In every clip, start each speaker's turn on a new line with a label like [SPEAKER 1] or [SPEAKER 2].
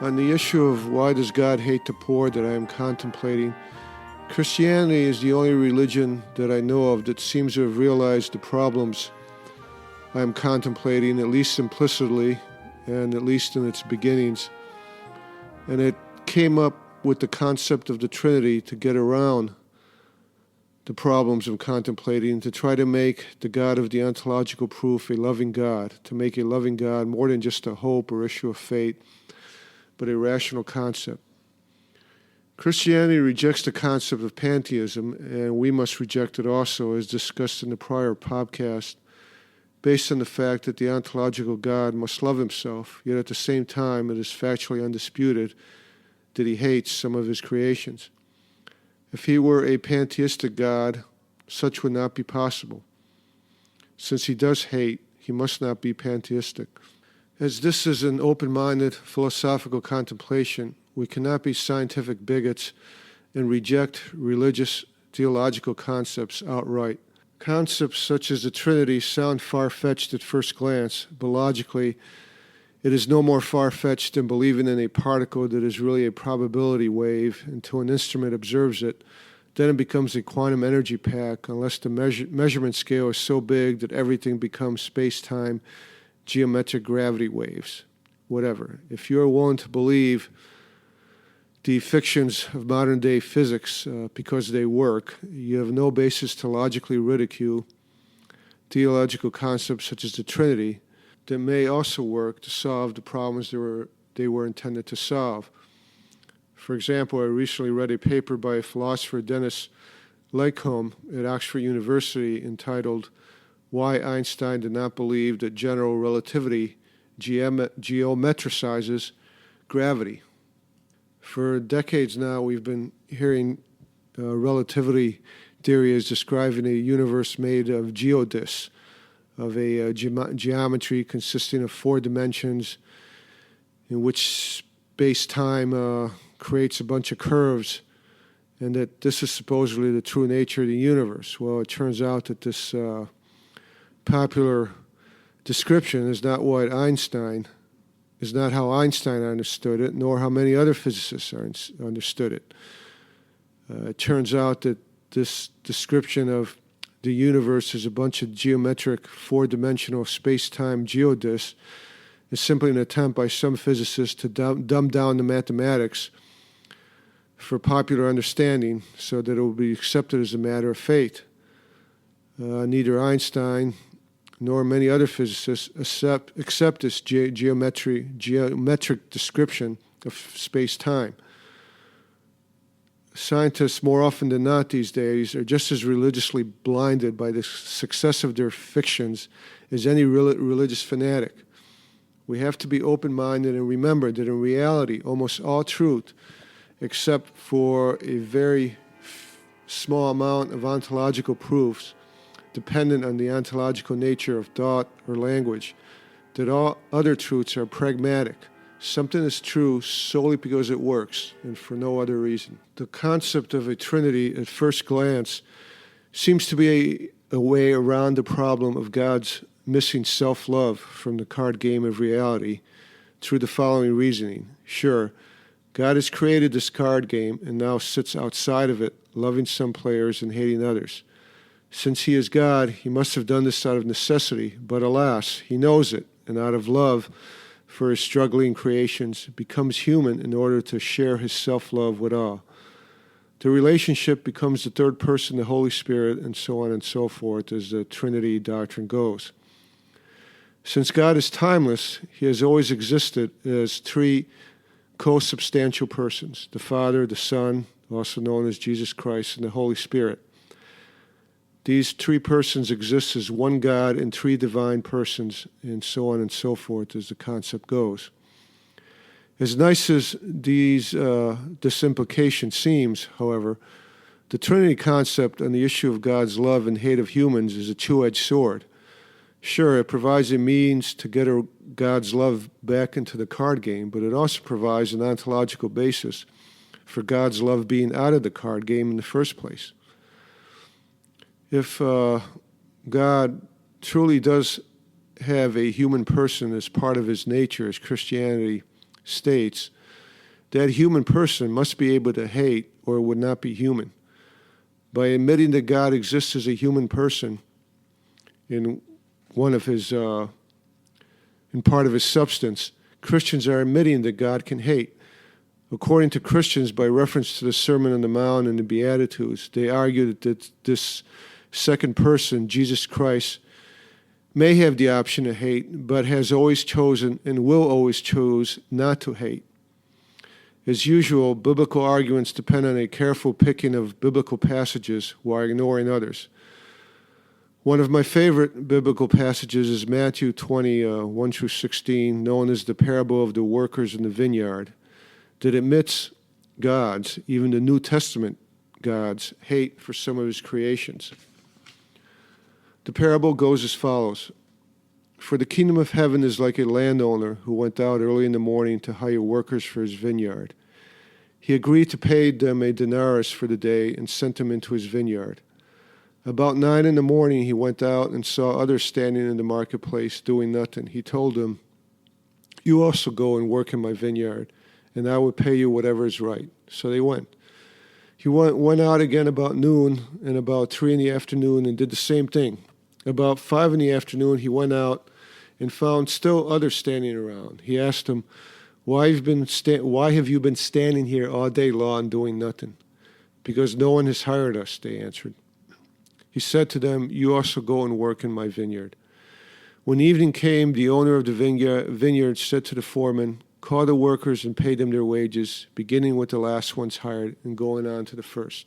[SPEAKER 1] On the issue of why does God hate the poor that I am contemplating, Christianity is the only religion that I know of that seems to have realized the problems I am contemplating, at least implicitly and at least in its beginnings. And it came up with the concept of the Trinity to get around the problems I'm contemplating, to try to make the God of the ontological proof a loving God, to make a loving God more than just a hope or issue of fate, but a rational concept. Christianity rejects the concept of pantheism, and we must reject it also, as discussed in the prior podcast, based on the fact that the ontological God must love himself, yet at the same time it is factually undisputed that he hates some of his creations. If he were a pantheistic God, such would not be possible. Since he does hate, he must not be pantheistic. As this is an open-minded philosophical contemplation, we cannot be scientific bigots and reject religious theological concepts outright. Concepts such as the Trinity sound far-fetched at first glance, but logically, it is no more far-fetched than believing in a particle that is really a probability wave until an instrument observes it. Then it becomes a quantum energy pack unless the measurement scale is so big that everything becomes space-time geometric gravity waves. Whatever. If you're willing to believe the fictions of modern-day physics because they work, you have no basis to logically ridicule theological concepts such as the Trinity that may also work to solve the problems they were intended to solve. For example, I recently read a paper by philosopher Dennis Lancome at Oxford University entitled "Why Einstein Did Not Believe That General Relativity Geometricizes Gravity." For decades now, we've been hearing relativity theory as describing a universe made of geodisks, of a geometry consisting of 4 dimensions in which space-time creates a bunch of curves, and that this is supposedly the true nature of the universe. Well, it turns out that this popular description is not how Einstein understood it, nor how many other physicists understood it. It turns out that this description of the universe is a bunch of geometric 4-dimensional space-time geodisks is simply an attempt by some physicists to dumb down the mathematics for popular understanding so that it will be accepted as a matter of faith. Neither Einstein nor many other physicists accept this geometric description of space-time. Scientists, more often than not these days, are just as religiously blinded by the success of their fictions as any religious fanatic. We have to be open-minded and remember that in reality, almost all truth, except for a very small amount of ontological proofs, dependent on the ontological nature of thought or language, that all other truths are pragmatic. Something is true solely because it works and for no other reason. The concept of a Trinity at first glance seems to be a way around the problem of God's missing self-love from the card game of reality through the following reasoning. Sure, God has created this card game and now sits outside of it, loving some players and hating others. Since he is God, he must have done this out of necessity, but alas, he knows it, and out of love for his struggling creations, becomes human in order to share his self-love with all. The relationship becomes the third person, the Holy Spirit, and so on and so forth, as the Trinity doctrine goes. Since God is timeless, he has always existed as 3 co-substantial persons, the Father, the Son, also known as Jesus Christ, and the Holy Spirit. These 3 persons exist as one God in 3 divine persons, and so on and so forth as the concept goes. As nice as this implication seems, however, the Trinity concept on the issue of God's love and hate of humans is a two-edged sword. Sure, it provides a means to get God's love back into the card game, but it also provides an ontological basis for God's love being out of the card game in the first place. If God truly does have a human person as part of his nature, as Christianity states, that human person must be able to hate or it would not be human. By admitting that God exists as a human person in one of his, in part of his substance, Christians are admitting that God can hate. According to Christians, by reference to the Sermon on the Mount and the Beatitudes, they argue that this second person, Jesus Christ, may have the option to hate, but has always chosen and will always choose not to hate. As usual, biblical arguments depend on a careful picking of biblical passages while ignoring others. One of my favorite biblical passages is Matthew 20, 1 through 16, known as the parable of the workers in the vineyard, that admits God's, even the New Testament God's, hate for some of his creations. The parable goes as follows. For the kingdom of heaven is like a landowner who went out early in the morning to hire workers for his vineyard. He agreed to pay them a denarius for the day and sent them into his vineyard. About 9 in the morning he went out and saw others standing in the marketplace doing nothing. He told them, "You also go and work in my vineyard, and I will pay you whatever is right." So they went. He went out again about noon and about 3 in the afternoon and did the same thing. About 5 in the afternoon he went out and found still others standing around. He asked them, why have you been standing here all day long doing nothing?" "Because no one has hired us," they answered. He said to them, "You also go and work in my vineyard." When evening came, the owner of the vineyard said to the foreman, "Call the workers and pay them their wages, beginning with the last ones hired and going on to the first."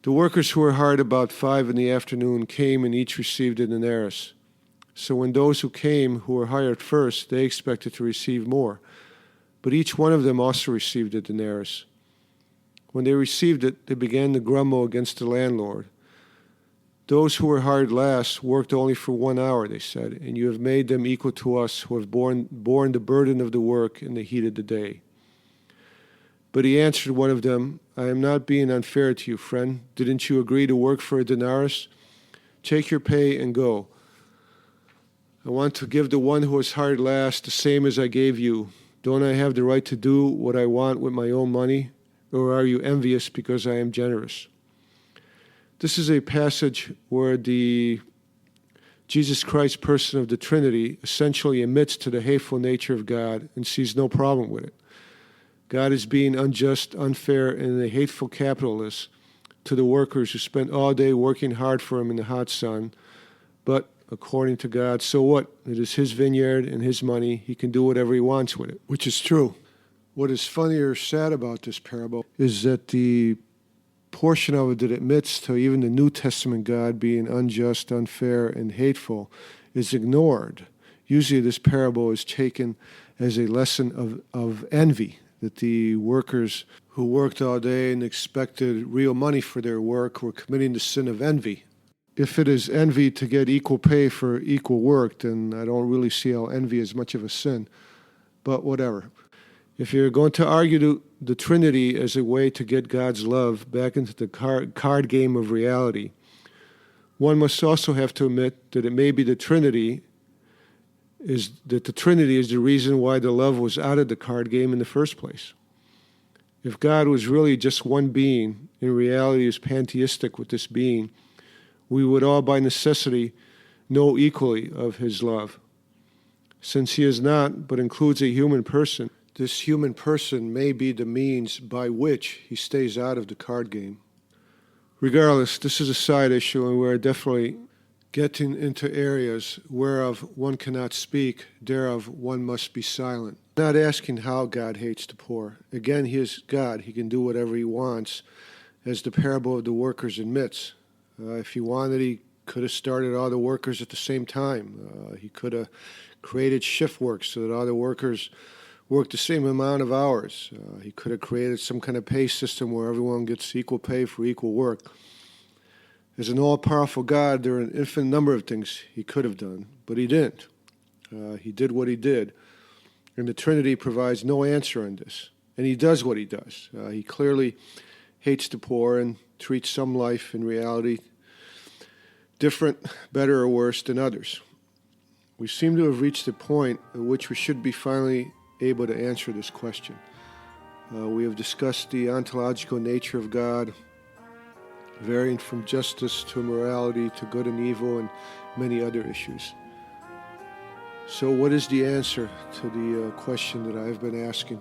[SPEAKER 1] The workers who were hired about 5 in the afternoon came and each received a denarius. So when those who came, who were hired first, they expected to receive more. But each one of them also received a denarius. When they received it, they began to grumble against the landlord. "Those who were hired last worked only for 1 hour," they said, "and you have made them equal to us who have borne the burden of the work in the heat of the day." But he answered one of them, "I am not being unfair to you, friend. Didn't you agree to work for a denarius? Take your pay and go. I want to give the one who was hired last the same as I gave you. Don't I have the right to do what I want with my own money? Or are you envious because I am generous?" This is a passage where the Jesus Christ, person of the Trinity, essentially admits to the hateful nature of God and sees no problem with it. God is being unjust, unfair, and a hateful capitalist to the workers who spent all day working hard for him in the hot sun. But according to God, so what? It is his vineyard and his money. He can do whatever he wants with it, which is true. What is funny or sad about this parable is that the portion of it that admits to even the New Testament God being unjust, unfair, and hateful is ignored. Usually this parable is taken as a lesson of envy, that the workers who worked all day and expected real money for their work were committing the sin of envy. If it is envy to get equal pay for equal work, then I don't really see how envy is much of a sin. But whatever. If you're going to argue the Trinity as a way to get God's love back into the card game of reality, one must also have to admit that it may be the Trinity is the reason why the love was out of the card game in the first place. If God was really just one being, in reality is pantheistic with this being, we would all by necessity know equally of his love. Since he is not, but includes a human person, this human person may be the means by which he stays out of the card game. Regardless, this is a side issue, and we're definitely getting into areas whereof one cannot speak, thereof one must be silent. Not asking how God hates the poor. Again, he is God. He can do whatever he wants, as the parable of the workers admits. If he wanted, he could have started all the workers at the same time. He could have created shift work so that all the workers work the same amount of hours. He could have created some kind of pay system where everyone gets equal pay for equal work. As an all-powerful God, there are an infinite number of things he could have done, but he didn't. He did what he did, and the Trinity provides no answer on this. And he does what he does. He clearly hates the poor and treats some life in reality different, better, or worse than others. We seem to have reached the point at which we should be finally able to answer this question. We have discussed the ontological nature of God, varying from justice to morality to good and evil and many other issues. So what is the answer to the question that I've been asking?